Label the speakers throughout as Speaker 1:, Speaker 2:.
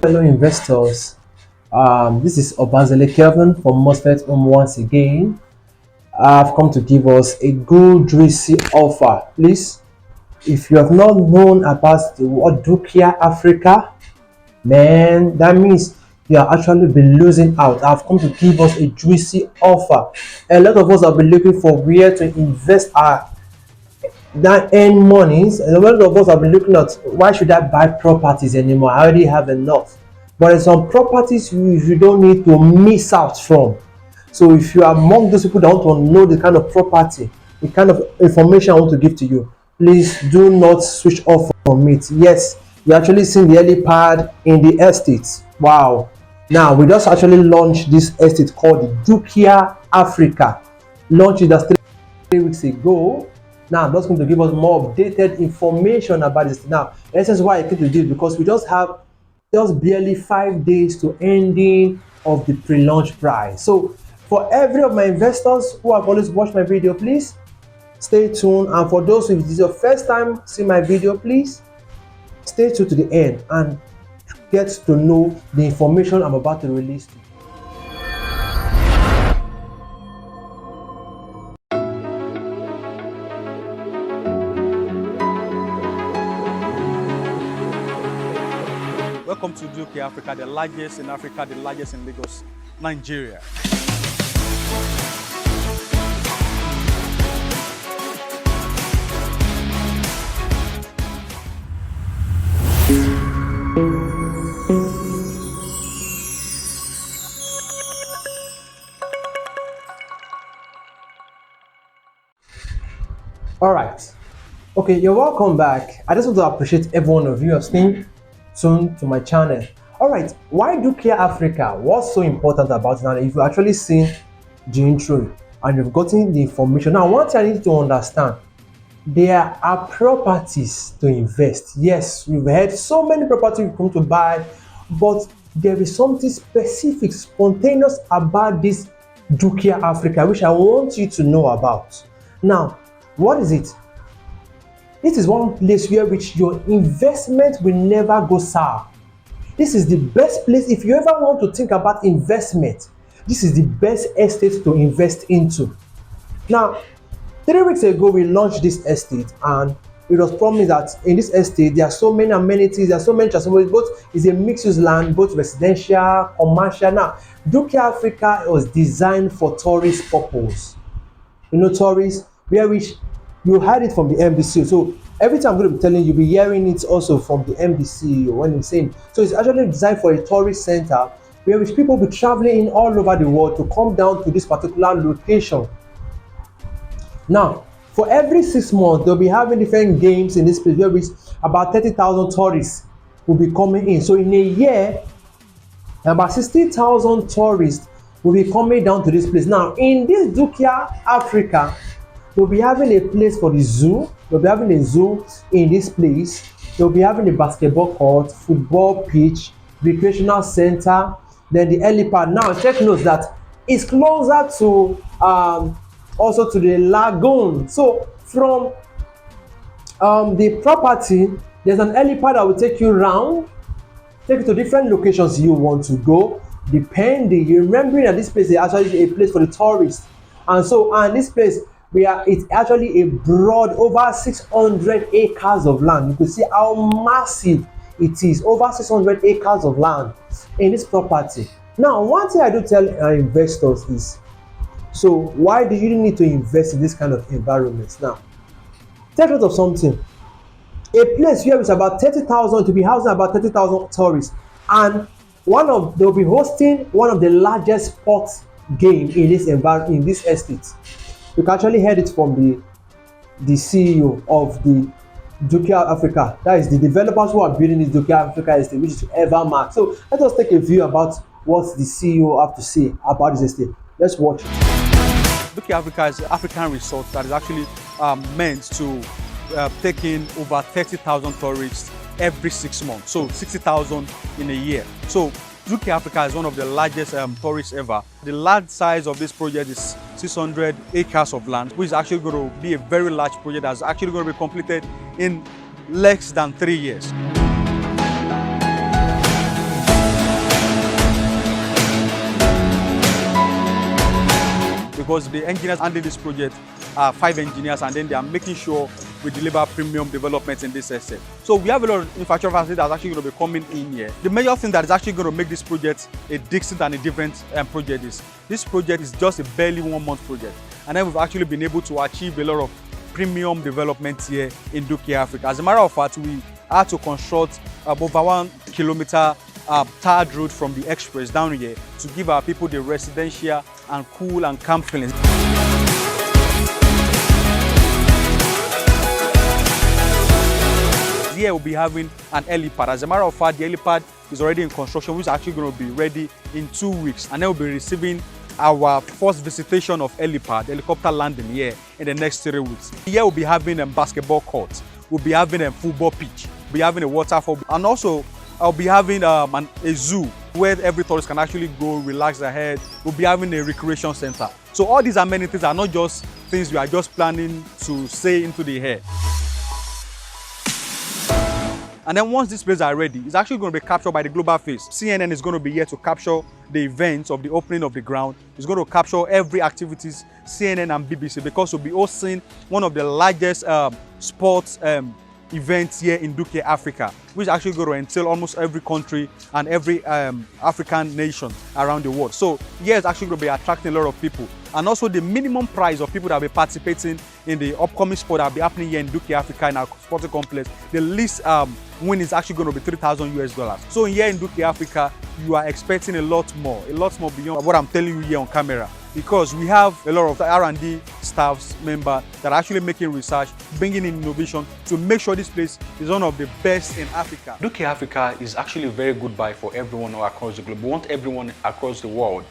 Speaker 1: Hello investors, this is Obanzele Kelvin from MOSFET once again. I've come to give us a good juicy offer. Please, if you have not known about the what DUKIA Africa, man, that means you are actually been losing out. I've come to give us a juicy offer. A lot of us have been looking for where to invest our that earn monies, and a lot of us have been looking at why should I buy properties anymore? I already have enough. But there's some properties you don't need to miss out from. So if you are among those people that want to know the kind of property, the kind of information I want to give to you, please do not switch off from it. Yes, you actually seen the early pad in the estate. Wow. Now we just actually launched this estate called the DUKIA Africa. Launched it just 3 weeks ago. Now that's going to give us more updated information about this. Now, this is why I came to this, because we just have barely 5 days to ending of the pre-launch price. So for every of my investors who have always watched my video, please stay tuned. And for those who this is your first time seeing my video, please stay tuned to the end and get to know the information I'm about to release to you.
Speaker 2: Welcome to DUKIA Africa, the largest in Africa, the largest in Lagos, Nigeria.
Speaker 1: All right. Okay, you're welcome back. I just want to appreciate every one of you who have stayed tuned to my channel. All right, why DUKIA Africa? What's so important about it? Now, if you've actually seen the intro and you've gotten the information, now one thing I need to understand, there are properties to invest. Yes, you've heard so many properties you come to buy, but there is something specific, spontaneous about this DUKIA Africa, which I want you to know about. Now, what is it? This is one place where which your investment will never go sour. This is the best place if you ever want to think about investment. This is the best estate to invest into. Now, 3 weeks ago we launched this estate, and it was promised that in this estate there are so many amenities, there are so many transformations. Both is a mixed-use land, both residential, commercial. Now, DUKIA Africa was designed for tourist purpose. You know, tourists, where which you heard it from the MDC. So everything I'm going to be telling you, you'll be hearing it also from the MDC when I'm saying. So it's actually designed for a tourist center where which people will be traveling in all over the world to come down to this particular location. Now, for every 6 months, they'll be having different games in this place where which about 30,000 tourists will be coming in. So in a year, about 60,000 tourists will be coming down to this place. Now, in this DUKIA Africa, they'll be having a place for the zoo. They'll be having a zoo in this place. They'll be having a basketball court, football pitch, recreational center, then the helipad. Now, check notes that it's closer to also to the lagoon. So from the property, there's an helipad that will take you around, take you to different locations you want to go, depending. You remembering that this place is actually a place for the tourists, and this place, it's actually a broad over 600 acres of land. You can see how massive it is. Over 600 acres of land in this property. Now, one thing I do tell our investors is, so why do you need to invest in this kind of environment? Now, take note of something. A place where it's about 30,000 to be housing about 30,000 tourists, and they'll be hosting one of the largest sports game in this environment, in this estate. You can actually heard it from the CEO of the DUKIA Africa. That is the developers who are building this DUKIA Africa estate, which is Evermark. So let us take a view about what the CEO have to say about this estate. Let's watch it.
Speaker 2: DUKIA Africa is an African resort that is actually meant to take in over 30,000 tourists every 6 months. So 60,000 in a year. So DUKIA Africa is one of the largest tourists ever. The land size of this project is 600 acres of land, which is actually going to be a very large project that's actually going to be completed in less than 3 years. because the engineers handling this project are 5 engineers, and then they are making sure we deliver premium development in this estate. So we have a lot of infrastructure facilities that's actually going to be coming in here. The major thing that is actually going to make this project a distinct and a different project is this project is just a barely 1 month project, and then we've actually been able to achieve a lot of premium development here in DUKIA Africa. As a matter of fact, we had to construct over 1 kilometer tarred road from the express down here to give our people the residential and cool and calm feelings. Here we'll be having an helipad. As a matter of fact, the helipad is already in construction, which is actually going to be ready in 2 weeks, and then we'll be receiving our first visitation of helipad, helicopter landing here in the next 3 weeks. Here we'll be having a basketball court, we'll be having a football pitch, we'll be having a waterfall, and also I'll be having a zoo where every tourist can actually go relax their head. We'll be having a recreation center. So all these amenities are not just things we are just planning to say into the air. And then once these places are ready, it's actually going to be captured by the global face. CNN is going to be here to capture the events of the opening of the ground. It's going to capture every activities, CNN and BBC, because we'll be hosting one of the largest sports events here in DUKIA Africa, which is actually going to entail almost every country and every African nation around the world. So here it's actually going to be attracting a lot of people. And also the minimum price of people that will be participating in the upcoming sport that will be happening here in DUKIA Africa in our sporting complex, the least win is actually going to be $3,000 US. So here in DUKIA Africa, you are expecting a lot more beyond what I'm telling you here on camera, because we have a lot of R&D staffs member that are actually making research, bringing in innovation to make sure this place is one of the best in Africa.
Speaker 3: DUKIA Africa is actually a very good buy for everyone across the globe. We want everyone across the world,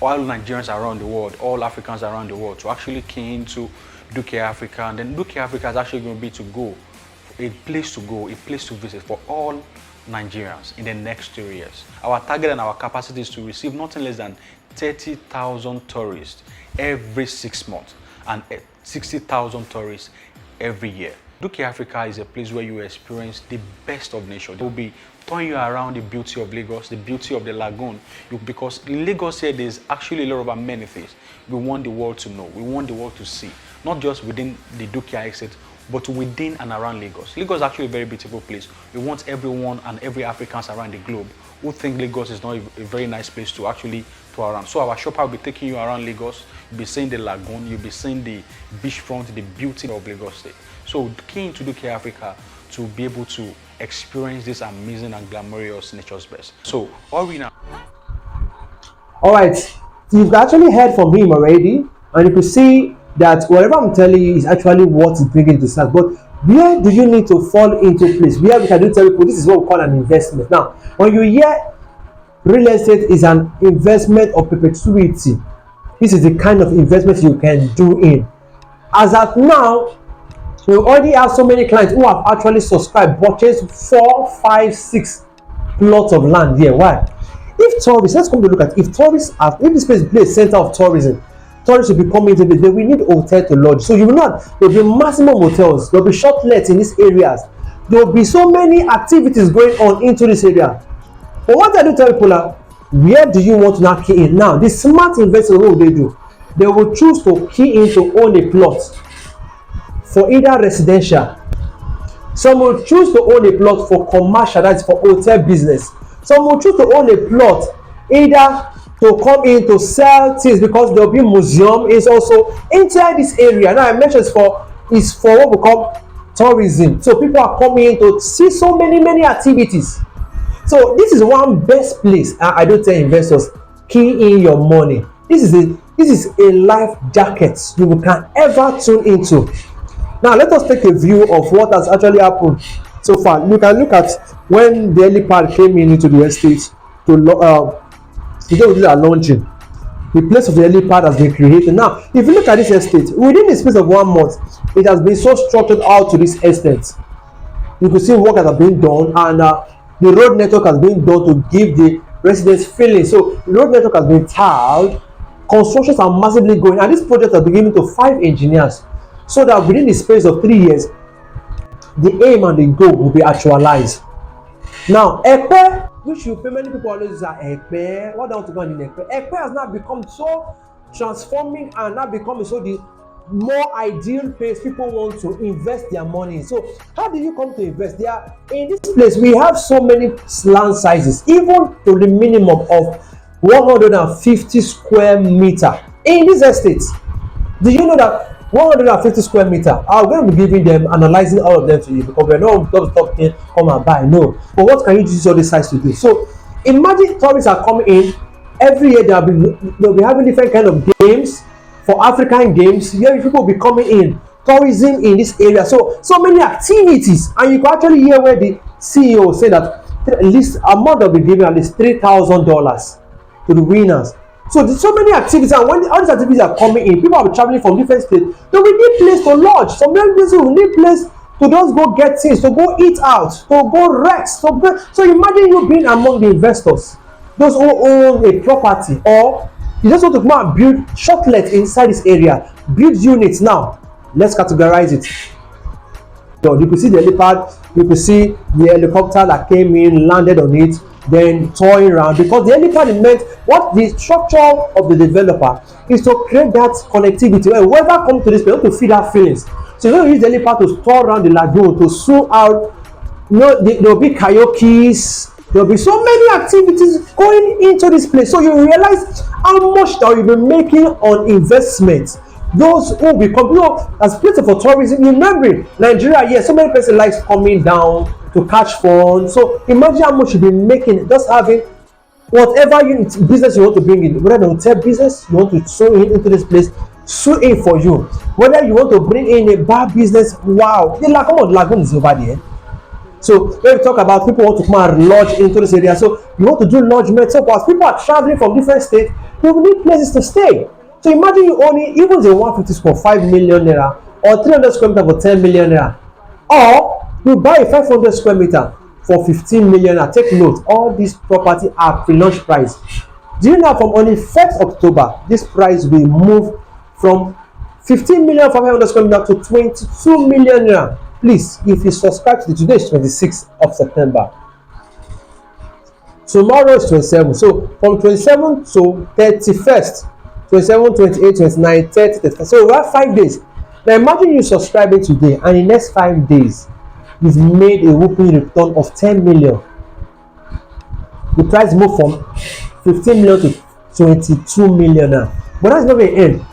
Speaker 3: all Nigerians around the world, all Africans around the world to actually key into DUKIA Africa, and then DUKIA Africa is actually going to be a place to visit for all Nigerians in the next 2 years. Our target and our capacity is to receive nothing less than 30,000 tourists every 6 months and 60,000 tourists every year. DUKIA Africa is a place where you experience the best of nature. They will be turning you around the beauty of Lagos, the beauty of the lagoon, because in Lagos here there's actually a lot of amenities we want the world to know, we want the world to see, not just within the DUKIA estate, but within and around Lagos. Lagos is actually a very beautiful place. We want everyone and every Africans around the globe who think Lagos is not a very nice place to actually tour around. So our shopper will be taking you around Lagos. You'll be seeing the lagoon, you'll be seeing the beachfront, the beauty of Lagos State. So key into DUKIA Africa to be able to experience this amazing and glamorous nature's best. So hurry now.
Speaker 1: All right, you've actually heard from him already, and you can see that whatever I'm telling you is actually what is bringing to start. But where do you need to fall into place? Where we can do tell people this is what we call an investment. Now, when you hear real estate is an investment of perpetuity, this is the kind of investment you can do in. As at now, we already have so many clients who have actually subscribed, purchased 4, 5, 6 plots of land here. Why? If tourists, let's come to look at if this place is a center of tourism, tourists will be coming into this, they will need hotel to lodge. So you will not, there will be maximum hotels, there will be short lets in these areas. There will be so many activities going on into this area. But what I do tell people are, where do you want to now key in? Now, the smart investors, what will they do? They will choose to key in to own a plot for either residential. Some will choose to own a plot for commercial, that's for hotel business. Some will choose to own a plot either to come in to sell things, because there will be museum is also inside this area. Now I mentioned is for what we call tourism. So people are coming in to see so many activities. So this is one best place. I don't tell investors, key in your money. This is a life jacket you can ever tune into. Now let us take a view of what has actually happened so far. You can look at when the helipad came into the estate today we are launching. The place of the helipad has been created. Now, if you look at this estate, within the space of 1 month, it has been so structured out to this extent. You can see work has been done, and the road network has been done to give the residents feeling. So the road network has been tiled, constructions are massively going, and this project has been given to 5 engineers, so that within the space of 3 years, the aim and the goal will be actualized. Now, Epe, which many people always say, Epe, what do you want to go in Epe? Epe has now become so transforming and now becoming so the more ideal place people want to invest their money in. So how do you come to invest? There in this place we have so many land sizes, even to the minimum of 150 square meter in this estate. Do you know that 150 square meter, I'm going to be giving them, analyzing all of them to you, because we're not just talking come and buy, no, but what can you use all this size to do? So imagine tourists are coming in every year. They'll be having different kind of games for African games. Here people will be coming in, tourism in this area, so many activities. And you can actually hear where the CEO say that at least amount will be giving at least $3,000 to the winners. So there's so many activities, and when all these activities are coming in, people are traveling from different states. They will need place to lodge. Some places will need place to just go get things, to go eat out, to go rest. So imagine you being among the investors, those who own a property, or you just want to come and build shortlet inside this area, build units. Now let's categorize it. So you could see the helipad, you could see the helicopter that came in, landed on it, then touring around, because the helipad meant what the structure of the developer is to create that connectivity where whoever comes to this place to feel that feelings. So you don't use the helipad to tour around the lagoon, to swim out. You know, there will be kayakes, there will be so many activities going into this place. So you realize how much that you'll be making on investment. Those who become, you know, as place for tourism, remember Nigeria, yes, so many places like coming down to catch fun. So imagine how much you'll be making just having whatever business you want to bring in, whether the hotel business you want to sew into this place, sew in for you. Whether you want to bring in a bar business, wow, the lagoon is over there. So when we talk about people want to come and lodge into this area, so you want to do lodgement. So as people are traveling from different states, they will need places to stay. So imagine you only, even the 150 square 5 million naira, or 300 square meter for 10 million naira, or you buy a 500 square meter for 15 million naira. Take note, all these property are pre-launch price. Do you know from only 1st October, this price will move from 15 million 500 square meter to 22 million naira. Please, if you subscribe to today is 26th of September. Tomorrow is 27. So from 27 to 31st, 27, 28, 29, 30, 31st. So we have 5 days. Now imagine you subscribing today, and in the next 5 days, you've made a whopping return of 10 million. The price moved from 15 million to 22 million now. But that's not the end.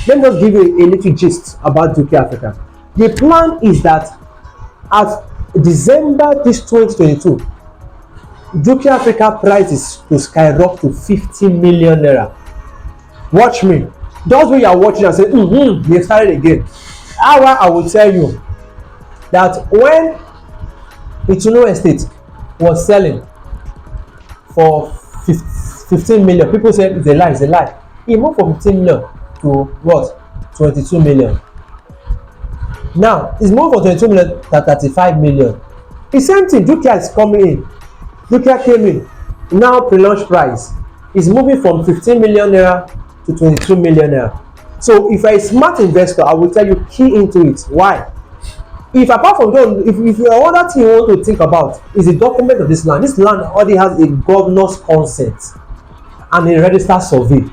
Speaker 1: Let me just give you a little gist about DUKIA Africa. The plan is that at December this 2022, DUKIA Africa price is to skyrocket to 50 million naira. Watch me. Those when you are watching and say, they started again. However, I will tell you that when Ituno Estate was selling for 15 million, people said it's a lie, it's a lie. It moved from 15 million to what? 22 million. Now it's moved from 22 million to 35 million. The same thing, DUKIA is coming in. DUKIA came in. Now pre-launch price is moving from 15 million naira to 22 million naira. So if you're a smart investor, I will tell you key into it. Why? If apart from that, if your other thing you want to think about is the document of this land already has a governor's consent and a registered survey.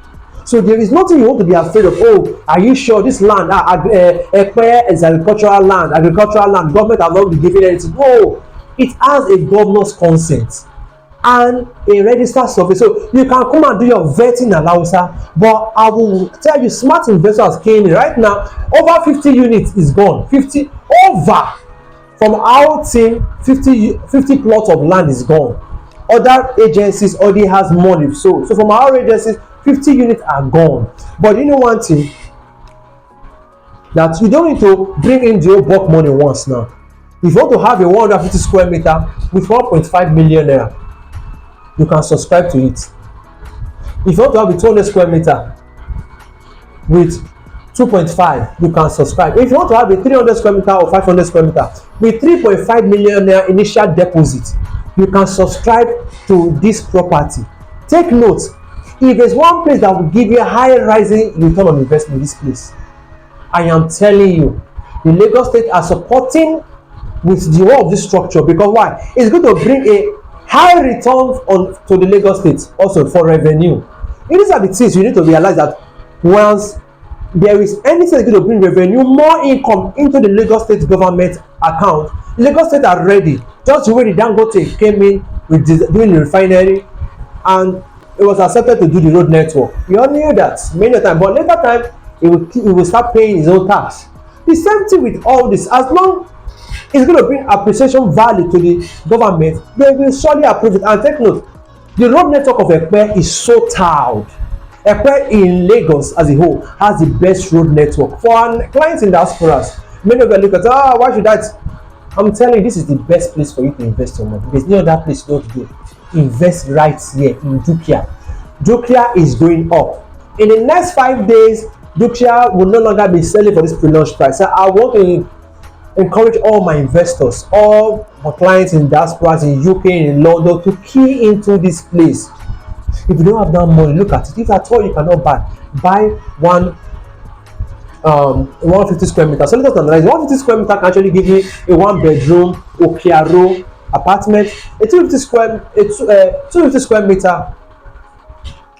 Speaker 1: So there is nothing you want to be afraid of. Oh, are you sure this land, Epe is agricultural land, government have not been giving anything. No, it has a governor's consent and a registered survey. So you can come and do your vetting allowance. But I will tell you, smart investors came in right now. Over 50 units is gone. 50 over from our team. 50 plots of land is gone. Other agencies already has money. So from our agencies, 50 units are gone. But you know one thing, that you don't need to bring in the old bulk money once now. If you want to have a 150 square meter with 1.5 million naira, you can subscribe to it. If you want to have a 200 square meter with 2.5, you can subscribe. If you want to have a 300 square meter or 500 square meter with 3.5 million naira initial deposit, you can subscribe to this property. Take note, if there's one place that will give you a high rising return on investment in this place, I am telling you, the Lagos State are supporting with the whole of this structure. Because why? It's going to bring a high return to the Lagos State also for revenue. These are the things you need to realize, that once there is anything that's going to bring revenue, more income into the Lagos State government account, Lagos State are ready. Just the way the Dangote came in with doing the refinery, and it was accepted to do the road network. We all knew that many times, but later time it will start paying his own tax. The same thing with all this. As long it's going to bring appreciation value to the government, they will surely approve it. And take note, the road network of Epe is so tiled. Epe in Lagos as a whole has the best road network. For our clients in diasporas, many of them look at, why should that? I'm telling you, this is the best place for you to invest your money. There's no other place you don't do. Invest right here in Dukia. Dukia is going up. In the next 5 days, Dukia will no longer be selling for this pre-launch price. So I want to encourage all my investors, all my clients in diasporas in UK and in London to key into this place. If you don't have that money, look at it. If at all you cannot buy 150 square meters. So let us analyze. 150 square meter can actually give you a 1-bedroom Okiaro apartment. A 250 square meter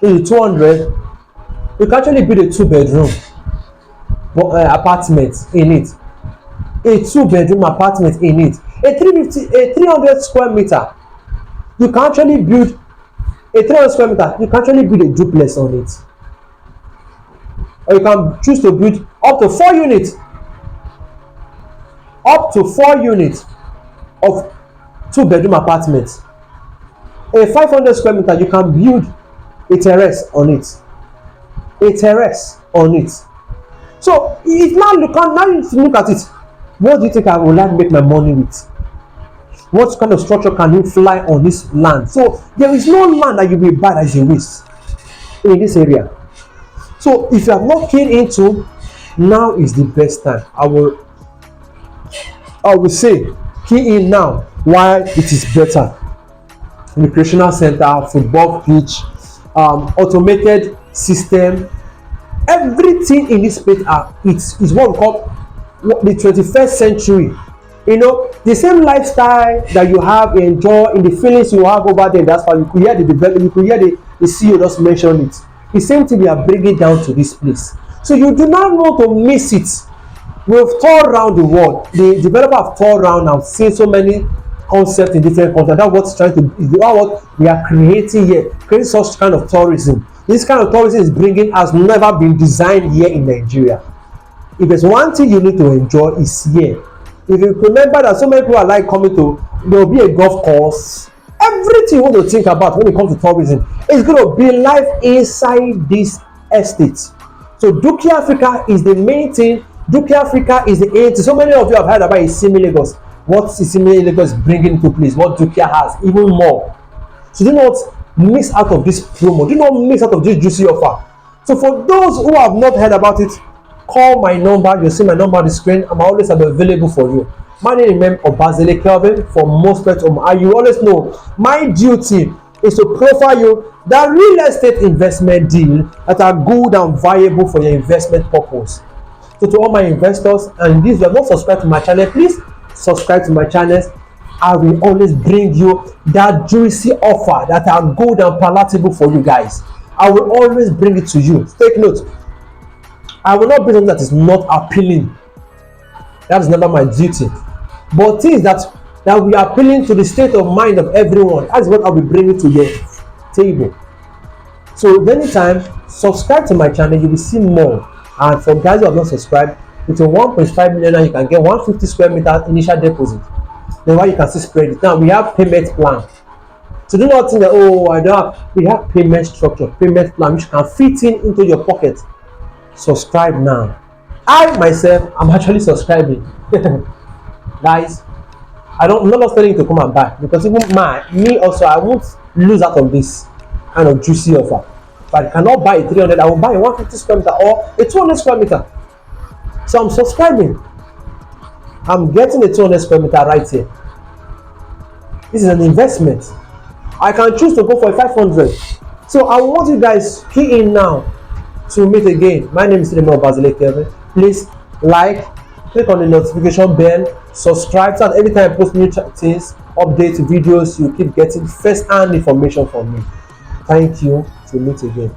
Speaker 1: is 200. You can actually build a 2-bedroom apartment in it. A 2-bedroom apartment in it. A 300 square meter. You can actually build a 300 square meter. You can actually build a duplex on it. Or you can choose to build up to 4 units. Up to 4 units of 2-bedroom apartments. A 500 square meter, you can build a terrace on it. A terrace on it. So if now you look at it, what do you think I would like to make my money with? What kind of structure can you fly on this land? So there is no land that you will buy that is a waste in this area. So if you have not keyed into, now is the best time. I will say key in now while it is better. Recreational center, football pitch, automated system, everything in this place is what we call the 21st century. You know, the same lifestyle that you have enjoy in the feelings you have over there. That's why you could hear the CEO just mention it. The same thing we are bringing down to this place. So you do not want to miss it. We've toured around the world. The developer have toured around and seen so many concepts in different countries. That's what we are creating here. Creating such kind of tourism. This kind of tourism is bringing has never been designed here in Nigeria. If there's one thing you need to enjoy, is here. If you remember that so many people are like coming to, there will be a golf course. Everything you want to think about when it comes to tourism is going to be live inside this estate. So DUKIA Africa is the main thing. DUKIA Africa is the aim. So many of you have heard about Isimi Lagos. What Isimi Lagos bringing into place? What DUKIA has? Even more. So do not miss out of this promo. Do not miss out of this juicy offer. So for those who have not heard about it, call my number. You'll see my number on the screen. I'm always available for you. My name is Obazele Kelvin for most platforms. And you always know my duty is to profile you that real estate investment deal that are good and viable for your investment purpose. So to all my investors, and if you have not subscribed to my channel, please subscribe to my channel. I will always bring you that juicy offer that are good and palatable for you guys. I will always bring it to you. Take note. I will not bring something that is not appealing. That is never my duty. But things that will be appealing to the state of mind of everyone, that is what I will bring to your table. So anytime, subscribe to my channel, you will see more. And for guys who have not subscribed, with a 1.5 million, you can get 150 square meter initial deposit. Then why you can see spread it. Now we have payment plan. So do not think that, oh, I don't have. We have payment structure, payment plan, which can fit into your pocket. Subscribe now. I myself, I'm actually subscribing. Guys, I'm not telling you to come and buy, because even me also, I won't lose out on this kind of juicy offer. But I cannot buy a 300, I will buy a 150 square meter or a 200 square meter. So I'm subscribing. I'm getting a 200 square meter right here. This is an investment. I can choose to go for a 500. So I want you guys key in now to meet again. My name is Obazele Kelvin. Please like, click on the notification bell, subscribe, so that every time I post new things, update videos, you keep getting first-hand information from me. Thank you. To meet again.